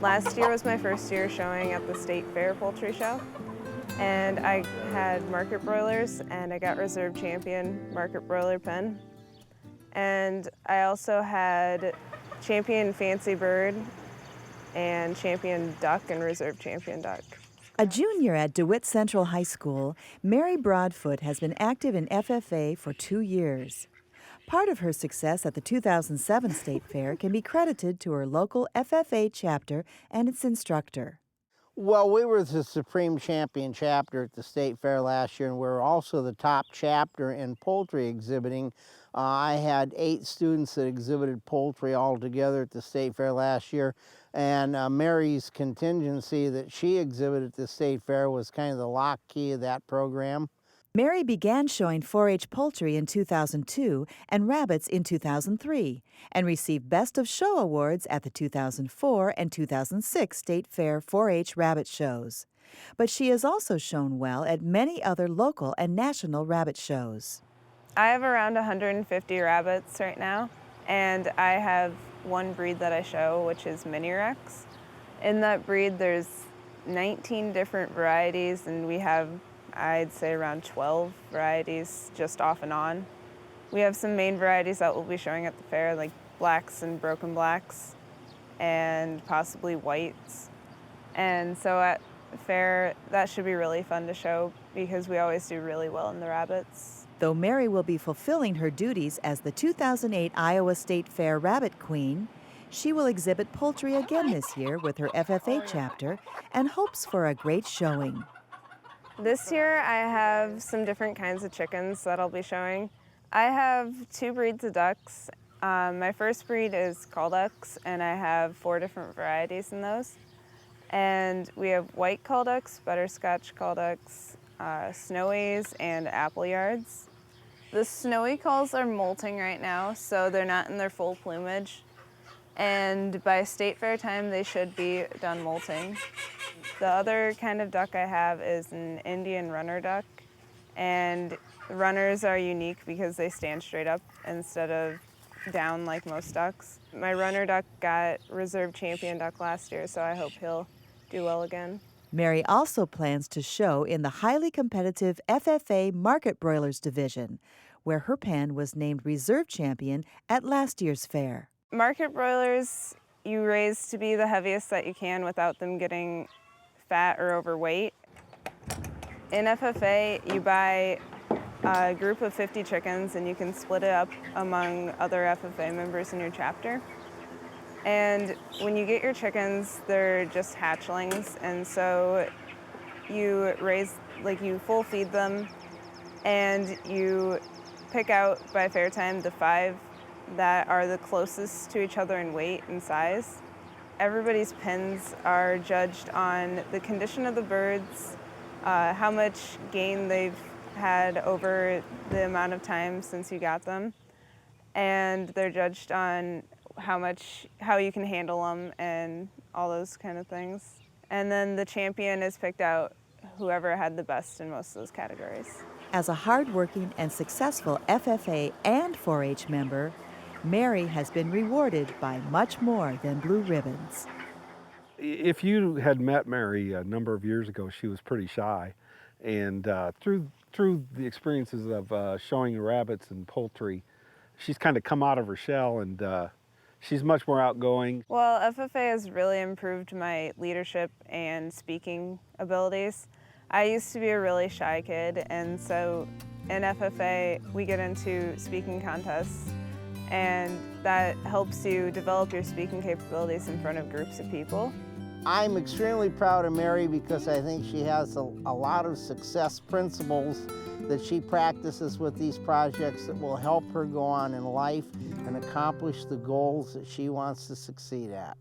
Last year was my first year showing at the State Fair Poultry Show, and I had market broilers, and I got reserve champion market broiler pen. And I also had champion fancy bird and champion duck and reserve champion duck. A junior at DeWitt Central High School, Mary Broadfoot has been active in FFA for 2 years. Part of her success at the 2007 State Fair can be credited to her local FFA chapter and its instructor. Well, we were the Supreme Champion chapter at the State Fair last year, and we were also the top chapter in poultry exhibiting. I had 8 students that exhibited poultry all together at the State Fair last year, and Mary's contingency that she exhibited at the State Fair was kind of the lock key of that program. Mary began showing 4-H poultry in 2002 and rabbits in 2003 and received Best of Show awards at the 2004 and 2006 State Fair 4-H rabbit shows. But she has also shown well at many other local and national rabbit shows. I have around 150 rabbits right now, and I have one breed that I show, which is Mini Rex. In that breed, there's 19 different varieties, and we have, I'd say, around 12 varieties just off and on. We have some main varieties that we'll be showing at the fair, like blacks and broken blacks, and possibly whites. And so at the fair, that should be really fun to show because we always do really well in the rabbits. Though Mary will be fulfilling her duties as the 2008 Iowa State Fair Rabbit Queen, she will exhibit poultry again this year with her FFA chapter and hopes for a great showing. This year I have some different kinds of chickens that I'll be showing. I have 2 breeds of ducks. My first breed is call ducks, and I have 4 different varieties in those. And we have white call ducks, butterscotch call ducks, snowies, and apple yards. The snowy calls are molting right now, so they're not in their full plumage. And by State Fair time, they should be done molting. The other kind of duck I have is an Indian runner duck, and runners are unique because they stand straight up instead of down like most ducks. My runner duck got reserve champion duck last year, so I hope he'll do well again. Mary also plans to show in the highly competitive FFA Market Broilers division, where her pen was named reserve champion at last year's fair. Market broilers you raise to be the heaviest that you can without them getting fat or overweight. In FFA, you buy a group of 50 chickens and you can split it up among other FFA members in your chapter. And when you get your chickens, they're just hatchlings, and so you you full feed them, and you pick out by fair time the 5 that are the closest to each other in weight and size. Everybody's pens are judged on the condition of the birds, how much gain they've had over the amount of time since you got them, and they're judged on how you can handle them and all those kind of things. And then the champion is picked out whoever had the best in most of those categories. As a hardworking and successful FFA and 4-H member, Mary has been rewarded by much more than blue ribbons. If you had met Mary a number of years ago, she was pretty shy. And through the experiences of showing rabbits and poultry, she's kind of come out of her shell, and she's much more outgoing. Well, FFA has really improved my leadership and speaking abilities. I used to be a really shy kid, and so in FFA we get into speaking contests, and that helps you develop your speaking capabilities in front of groups of people. I'm extremely proud of Mary because I think she has a lot of success principles that she practices with these projects that will help her go on in life and accomplish the goals that she wants to succeed at.